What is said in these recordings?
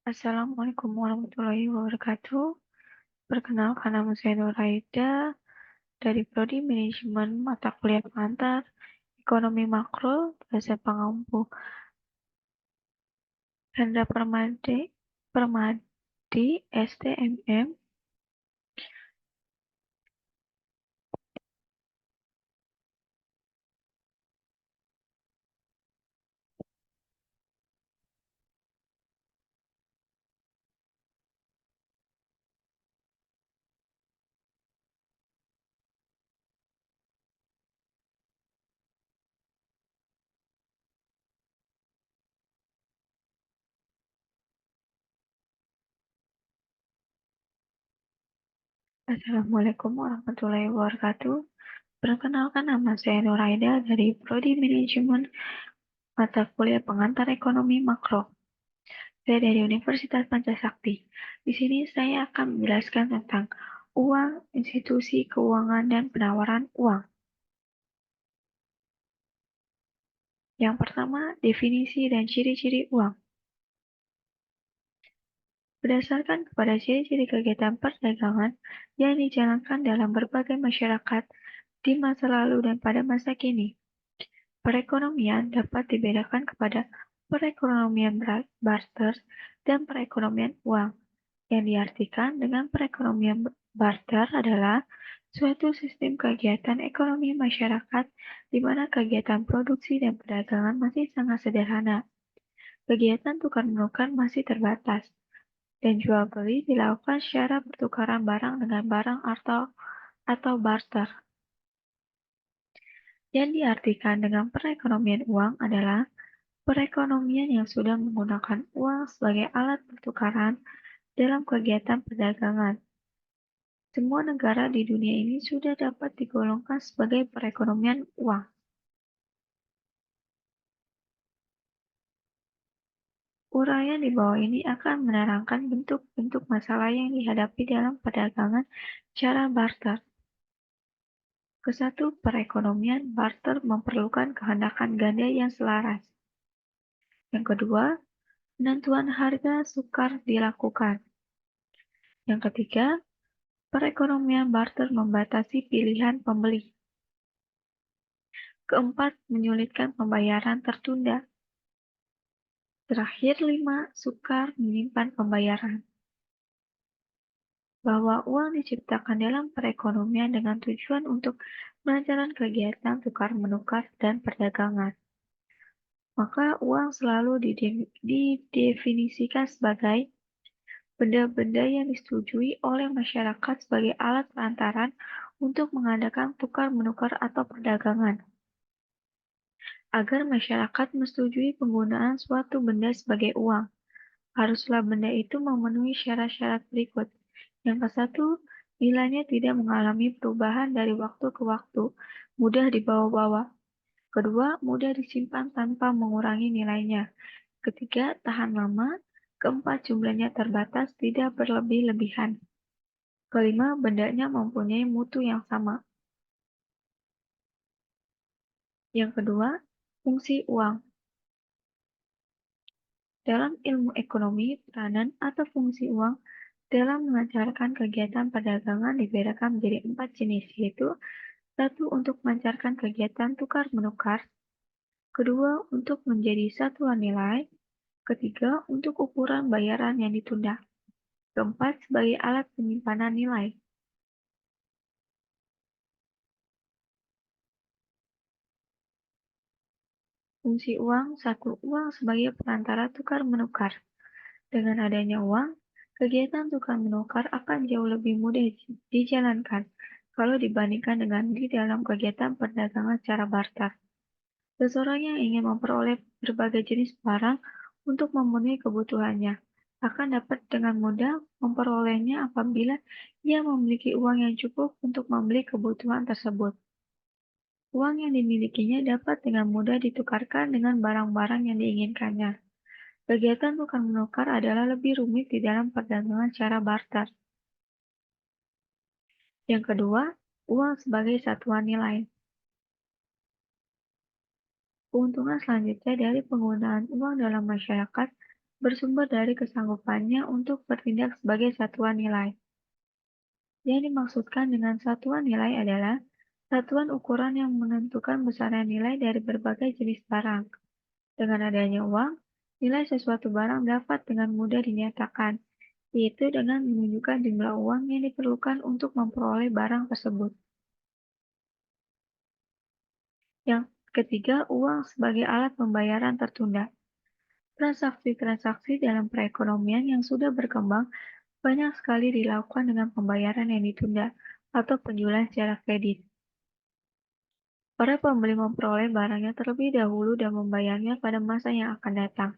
Assalamualaikum warahmatullahi wabarakatuh. Perkenalkan, nama saya Nuraida dari Prodi Manajemen Mata Kuliah Pengantar Ekonomi Makro, Dosen Pengampu Hendra Permadi, STMM. Assalamualaikum warahmatullahi wabarakatuh. Perkenalkan, nama saya Nuraida dari Prodi Manajemen Mata Kuliah Pengantar Ekonomi Makro. Saya dari Universitas Pancasakti. Di sini saya akan menjelaskan tentang uang, institusi keuangan, dan penawaran uang. Yang pertama, definisi dan ciri-ciri uang. Berdasarkan kepada ciri-ciri kegiatan perdagangan yang dijalankan dalam berbagai masyarakat di masa lalu dan pada masa kini, perekonomian dapat dibedakan kepada perekonomian barter dan perekonomian uang. Yang diartikan dengan perekonomian barter adalah suatu sistem kegiatan ekonomi masyarakat di mana kegiatan produksi dan perdagangan masih sangat sederhana. Kegiatan tukar-menukar masih terbatas, dan jual beli dilakukan secara pertukaran barang dengan barang atau barter. Yang diartikan dengan perekonomian uang adalah perekonomian yang sudah menggunakan uang sebagai alat pertukaran dalam kegiatan perdagangan. Semua negara di dunia ini sudah dapat digolongkan sebagai perekonomian uang. Uraian di bawah ini akan menerangkan bentuk-bentuk masalah yang dihadapi dalam perdagangan cara barter. Kesatu, perekonomian barter memerlukan kehendakan ganda yang selaras. Yang kedua, penentuan harga sukar dilakukan. Yang ketiga, perekonomian barter membatasi pilihan pembeli. Keempat, menyulitkan pembayaran tertunda. Terakhir, 5, sukar menyimpan pembayaran. Bahwa uang diciptakan dalam perekonomian dengan tujuan untuk melancarkan kegiatan tukar-menukar dan perdagangan. Maka uang selalu didefinisikan sebagai benda-benda yang disetujui oleh masyarakat sebagai alat perantaran untuk mengadakan tukar-menukar atau perdagangan. Agar masyarakat menyetujui penggunaan suatu benda sebagai uang, haruslah benda itu memenuhi syarat-syarat berikut. Yang ke-1, nilainya tidak mengalami perubahan dari waktu ke waktu, mudah dibawa-bawa. Kedua, mudah disimpan tanpa mengurangi nilainya. Ketiga, tahan lama. Keempat, jumlahnya terbatas, tidak berlebih-lebihan. Kelima, bendanya mempunyai mutu yang sama. Yang kedua, fungsi uang. Dalam ilmu ekonomi, peranan atau fungsi uang dalam melancarkan kegiatan perdagangan dibedakan menjadi 4 jenis, yaitu 1. Untuk melancarkan kegiatan tukar-menukar. Kedua, untuk menjadi satuan nilai. Ketiga, untuk ukuran bayaran yang ditunda. Keempat, sebagai alat penyimpanan nilai. Fungsi uang. 1. Uang sebagai perantara tukar-menukar. Dengan adanya uang, kegiatan tukar-menukar akan jauh lebih mudah dijalankan kalau dibandingkan dengan di dalam kegiatan perdagangan secara barter. Seseorang yang ingin memperoleh berbagai jenis barang untuk memenuhi kebutuhannya akan dapat dengan mudah memperolehnya apabila ia memiliki uang yang cukup untuk membeli kebutuhan tersebut. Uang yang dimilikinya dapat dengan mudah ditukarkan dengan barang-barang yang diinginkannya. Kegiatan tukar-menukar adalah lebih rumit di dalam perdagangan secara barter. Yang kedua, uang sebagai satuan nilai. Keuntungan selanjutnya dari penggunaan uang dalam masyarakat bersumber dari kesanggupannya untuk bertindak sebagai satuan nilai. Yang dimaksudkan dengan satuan nilai adalah satuan ukuran yang menentukan besaran nilai dari berbagai jenis barang. Dengan adanya uang, nilai sesuatu barang dapat dengan mudah dinyatakan, yaitu dengan menunjukkan jumlah uang yang diperlukan untuk memperoleh barang tersebut. Yang ketiga, uang sebagai alat pembayaran tertunda. Transaksi-transaksi dalam perekonomian yang sudah berkembang banyak sekali dilakukan dengan pembayaran yang ditunda atau penjualan secara kredit. Para pembeli memperoleh barangnya terlebih dahulu dan membayarnya pada masa yang akan datang.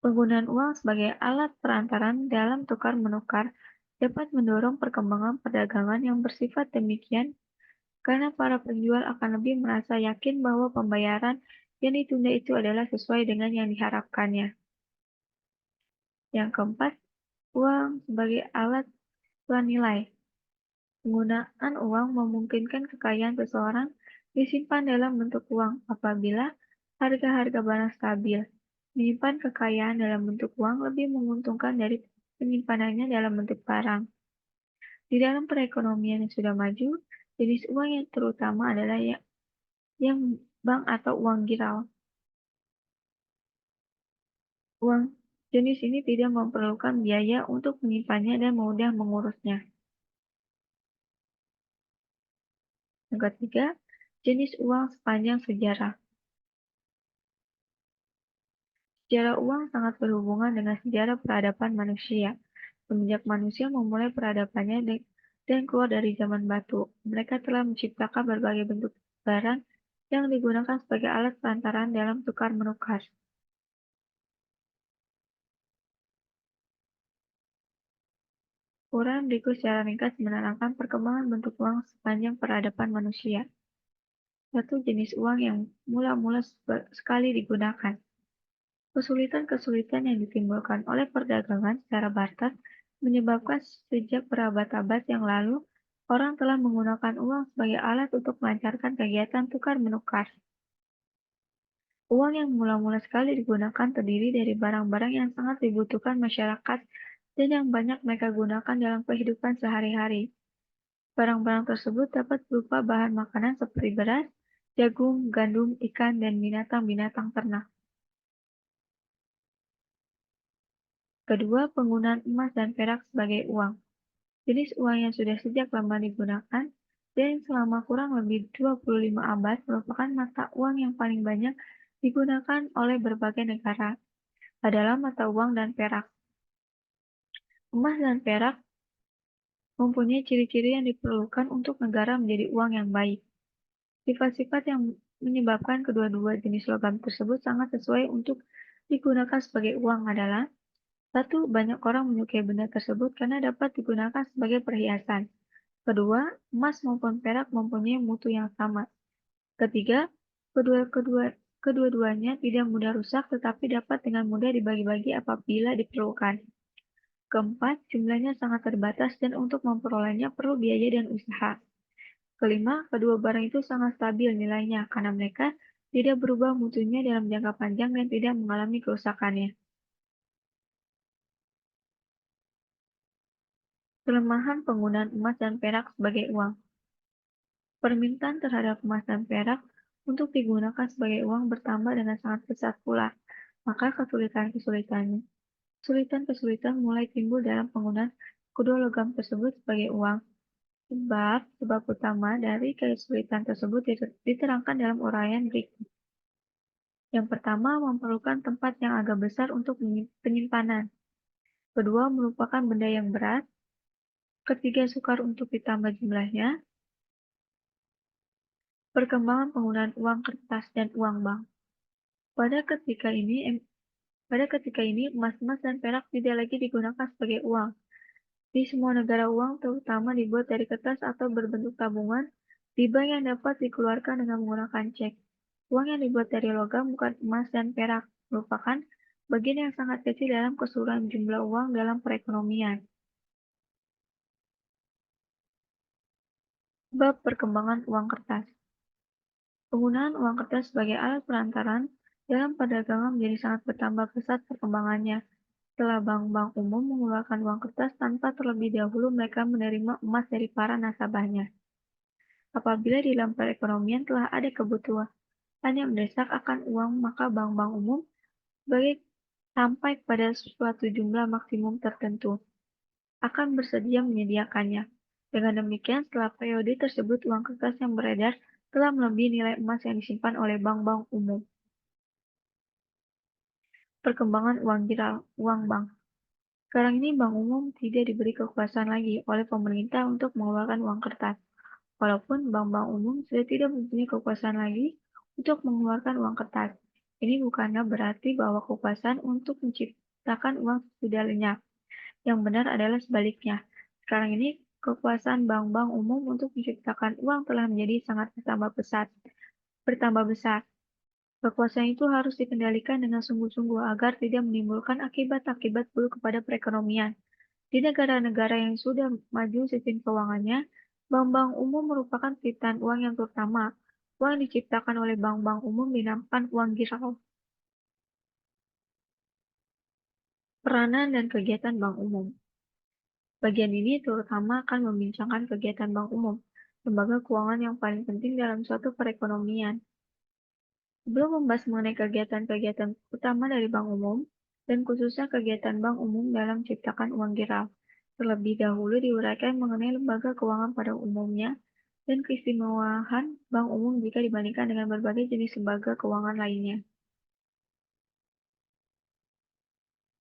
Penggunaan uang sebagai alat perantaran dalam tukar-menukar dapat mendorong perkembangan perdagangan yang bersifat demikian karena para penjual akan lebih merasa yakin bahwa pembayaran yang ditunda itu adalah sesuai dengan yang diharapkannya. Yang keempat, uang sebagai alat penentuan nilai. Penggunaan uang memungkinkan kekayaan seseorang disimpan dalam bentuk uang apabila harga-harga barang stabil. Menyimpan kekayaan dalam bentuk uang lebih menguntungkan dari penyimpanannya dalam bentuk barang. Di dalam perekonomian yang sudah maju, jenis uang yang terutama adalah yang bank atau uang giral. Uang jenis ini tidak memerlukan biaya untuk menyimpannya dan mudah mengurusnya. Yang ketiga, jenis uang sepanjang sejarah. Sejarah uang sangat berhubungan dengan sejarah peradaban manusia. Semenjak manusia memulai peradabannya dan keluar dari zaman batu, mereka telah menciptakan berbagai bentuk barang yang digunakan sebagai alat perantaran dalam tukar-menukar. Uraian berikut secara ringkas menerangkan perkembangan bentuk uang sepanjang peradaban manusia. Satu jenis uang yang mula-mula sekali digunakan. Kesulitan-kesulitan yang ditimbulkan oleh perdagangan secara barter menyebabkan sejak berabad-abad yang lalu, orang telah menggunakan uang sebagai alat untuk melancarkan kegiatan tukar-menukar. Uang yang mula-mula sekali digunakan terdiri dari barang-barang yang sangat dibutuhkan masyarakat dan yang banyak mereka gunakan dalam kehidupan sehari-hari. Barang-barang tersebut dapat berupa bahan makanan seperti beras, jagung, gandum, ikan, dan binatang-binatang ternak. Kedua, penggunaan emas dan perak sebagai uang. Jenis uang yang sudah sejak lama digunakan dan selama kurang lebih 25 abad merupakan mata uang yang paling banyak digunakan oleh berbagai negara adalah mata uang dan perak. Emas dan perak mempunyai ciri-ciri yang diperlukan untuk negara menjadi uang yang baik. Sifat-sifat yang menyebabkan kedua-dua jenis logam tersebut sangat sesuai untuk digunakan sebagai uang adalah: satu, banyak orang menyukai benda tersebut karena dapat digunakan sebagai perhiasan. Kedua, emas maupun perak mempunyai mutu yang sama. Ketiga, kedua-duanya tidak mudah rusak tetapi dapat dengan mudah dibagi-bagi apabila diperlukan. Keempat, jumlahnya sangat terbatas dan untuk memperolehnya perlu biaya dan usaha. Kelima, kedua barang itu sangat stabil nilainya karena mereka tidak berubah mutunya dalam jangka panjang dan tidak mengalami kerusakannya. Kelemahan penggunaan emas dan perak sebagai uang. Permintaan terhadap emas dan perak untuk digunakan sebagai uang bertambah dengan sangat pesat pula, maka kesulitan-kesulitan mulai timbul dalam penggunaan kedua logam tersebut sebagai uang. Sebab utama dari kesulitan tersebut diterangkan dalam uraian berikut. Yang pertama, memerlukan tempat yang agak besar untuk penyimpanan. Kedua, merupakan benda yang berat. Ketiga, sukar untuk ditambah jumlahnya. Perkembangan penggunaan uang kertas dan uang bank. Pada ketika ini, emas-emas dan perak tidak lagi digunakan sebagai uang. Di semua negara uang terutama dibuat dari kertas atau berbentuk tabungan di bank yang dapat dikeluarkan dengan menggunakan cek. Uang yang dibuat dari logam bukan emas dan perak merupakan bagian yang sangat kecil dalam keseluruhan jumlah uang dalam perekonomian. Bab perkembangan uang kertas. Penggunaan uang kertas sebagai alat perantaran dalam perdagangan menjadi sangat bertambah pesat perkembangannya. Setelah bank-bank umum mengeluarkan uang kertas tanpa terlebih dahulu mereka menerima emas dari para nasabahnya. Apabila di dalam perekonomian telah ada kebutuhan yang mendesak akan uang, maka bank-bank umum sebagai sampai pada suatu jumlah maksimum tertentu akan bersedia menyediakannya. Dengan demikian, setelah periode tersebut, uang kertas yang beredar telah melebihi nilai emas yang disimpan oleh bank-bank umum. Perkembangan uang bank. Sekarang ini bank umum tidak diberi kekuasaan lagi oleh pemerintah untuk mengeluarkan uang kertas. Walaupun bank-bank umum sudah tidak mempunyai kekuasaan lagi untuk mengeluarkan uang kertas. Ini bukanlah berarti bahwa kekuasaan untuk menciptakan uang sudah lenyap. Yang benar adalah sebaliknya. Sekarang ini kekuasaan bank-bank umum untuk menciptakan uang telah menjadi sangat bertambah besar. Kekuasaan itu harus dikendalikan dengan sungguh-sungguh agar tidak menimbulkan akibat-akibat buruk kepada perekonomian. Di negara-negara yang sudah maju sistem keuangannya, bank-bank umum merupakan penciptaan uang yang terutama. Uang yang diciptakan oleh bank-bank umum dinamakan uang girau. Peranan dan kegiatan bank umum. Bagian ini terutama akan membincangkan kegiatan bank umum, lembaga keuangan yang paling penting dalam suatu perekonomian. Sebelum membahas mengenai kegiatan-kegiatan utama dari bank umum, dan khususnya kegiatan bank umum dalam menciptakan uang geral, terlebih dahulu diuraikan mengenai lembaga keuangan pada umumnya dan keistimewaan bank umum jika dibandingkan dengan berbagai jenis lembaga keuangan lainnya.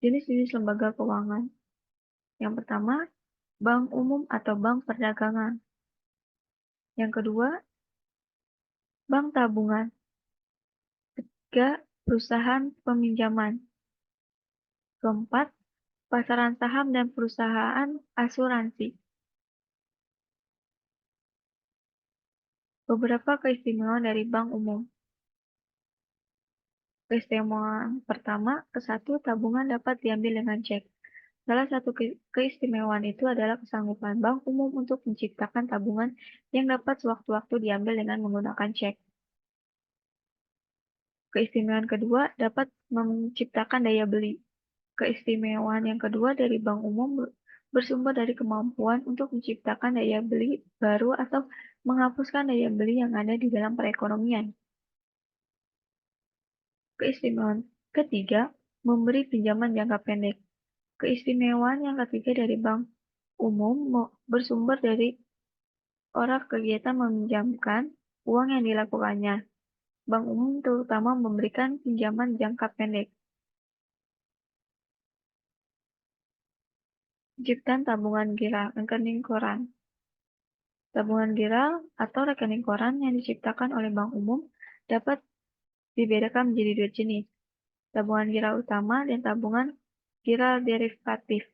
Jenis-jenis lembaga keuangan. Yang pertama, bank umum atau bank perdagangan. Yang kedua, bank tabungan. Ketiga, perusahaan peminjaman. Keempat, pasaran saham dan perusahaan asuransi. Beberapa keistimewaan dari bank umum. Keistimewaan pertama, ke-1, tabungan dapat diambil dengan cek. Salah satu keistimewaan itu adalah kesanggupan bank umum untuk menciptakan tabungan yang dapat sewaktu-waktu diambil dengan menggunakan cek. Keistimewaan kedua, dapat menciptakan daya beli. Keistimewaan yang kedua dari bank umum bersumber dari kemampuan untuk menciptakan daya beli baru atau menghapuskan daya beli yang ada di dalam perekonomian. Keistimewaan ketiga, memberi pinjaman jangka pendek. Keistimewaan yang ketiga dari bank umum bersumber dari orang kegiatan meminjamkan uang yang dilakukannya. Bank umum terutama memberikan pinjaman jangka pendek. Penciptaan tabungan giral, rekening koran. Tabungan giral atau rekening koran yang diciptakan oleh bank umum dapat dibedakan menjadi dua jenis, tabungan giral utama dan tabungan giral derivatif.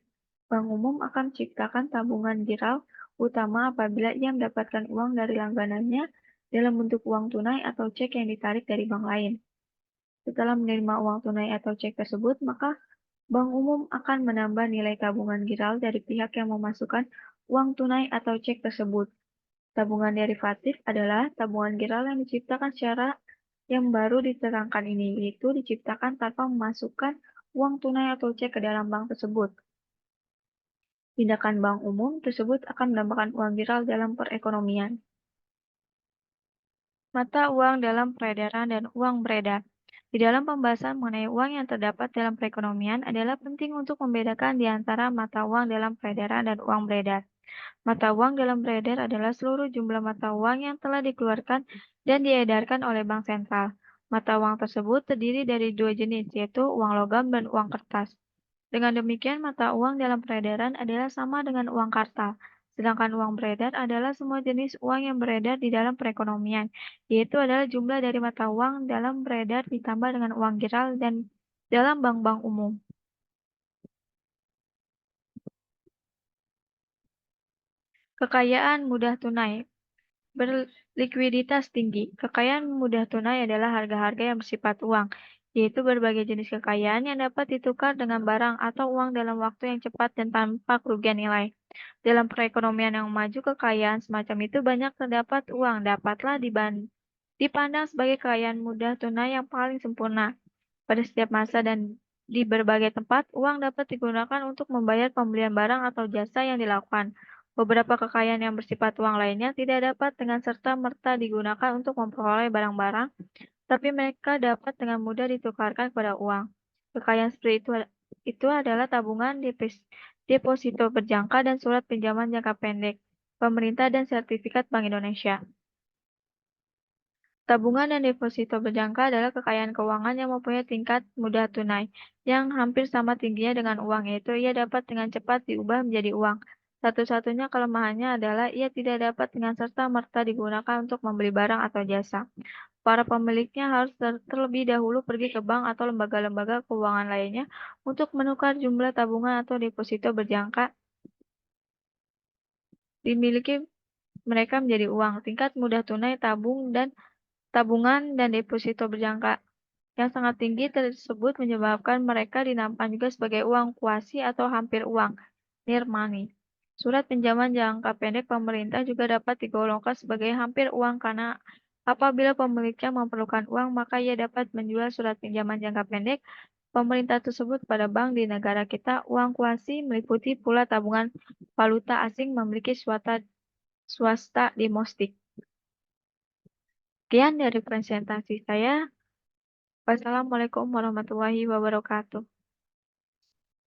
Bank umum akan menciptakan tabungan giral utama apabila ia mendapatkan uang dari langganannya dalam bentuk uang tunai atau cek yang ditarik dari bank lain. Setelah menerima uang tunai atau cek tersebut, maka bank umum akan menambah nilai tabungan giral dari pihak yang memasukkan uang tunai atau cek tersebut. Tabungan derivatif adalah tabungan giral yang diciptakan secara yang baru diterangkan ini, yaitu diciptakan tanpa memasukkan uang tunai atau cek ke dalam bank tersebut. Tindakan bank umum tersebut akan menambahkan uang giral dalam perekonomian. Mata uang dalam peredaran dan uang beredar. Di dalam pembahasan mengenai uang yang terdapat dalam perekonomian adalah penting untuk membedakan di antara mata uang dalam peredaran dan uang beredar. Mata uang dalam beredar adalah seluruh jumlah mata uang yang telah dikeluarkan dan diedarkan oleh bank sentral. Mata uang tersebut terdiri dari dua jenis, yaitu uang logam dan uang kertas. Dengan demikian, mata uang dalam peredaran adalah sama dengan uang kartal, sedangkan uang beredar adalah semua jenis uang yang beredar di dalam perekonomian, yaitu adalah jumlah dari mata uang dalam beredar ditambah dengan uang giral dan dalam bank-bank umum. Kekayaan mudah tunai. Berlikuiditas tinggi. Kekayaan mudah tunai adalah harga-harga yang bersifat uang, yaitu berbagai jenis kekayaan yang dapat ditukar dengan barang atau uang dalam waktu yang cepat dan tanpa kerugian nilai. Dalam perekonomian yang maju, kekayaan semacam itu banyak terdapat uang dapatlah dipandang sebagai kekayaan mudah tunai yang paling sempurna pada setiap masa dan Di berbagai tempat, uang dapat digunakan untuk membayar pembelian barang atau jasa yang dilakukan. Beberapa kekayaan yang bersifat uang lainnya tidak dapat dengan serta-merta digunakan untuk memperoleh barang-barang, tapi mereka dapat dengan mudah ditukarkan kepada uang. Kekayaan seperti itu adalah tabungan, deposito berjangka, dan surat pinjaman jangka pendek, pemerintah, dan sertifikat Bank Indonesia. Tabungan dan deposito berjangka adalah kekayaan keuangan yang mempunyai tingkat mudah tunai, yang hampir sama tingginya dengan uang, yaitu ia dapat dengan cepat diubah menjadi uang. Satu-satunya kelemahannya adalah ia tidak dapat dengan serta-merta digunakan untuk membeli barang atau jasa. Para pemiliknya harus terlebih dahulu pergi ke bank atau lembaga-lembaga keuangan lainnya untuk menukar jumlah tabungan atau deposito berjangka dimiliki mereka menjadi uang. Tingkat mudah tunai tabungan dan deposito berjangka yang sangat tinggi tersebut menyebabkan mereka dinamakan juga sebagai uang kuasi atau hampir uang, near money. Surat pinjaman jangka pendek pemerintah juga dapat digolongkan sebagai hampir uang karena apabila pemiliknya memerlukan uang, maka ia dapat menjual surat pinjaman jangka pendek pemerintah tersebut pada bank di negara kita. Uang kuasi meliputi pula tabungan valuta asing memiliki swasta domestik. Sekian dari presentasi saya. Wassalamualaikum warahmatullahi wabarakatuh.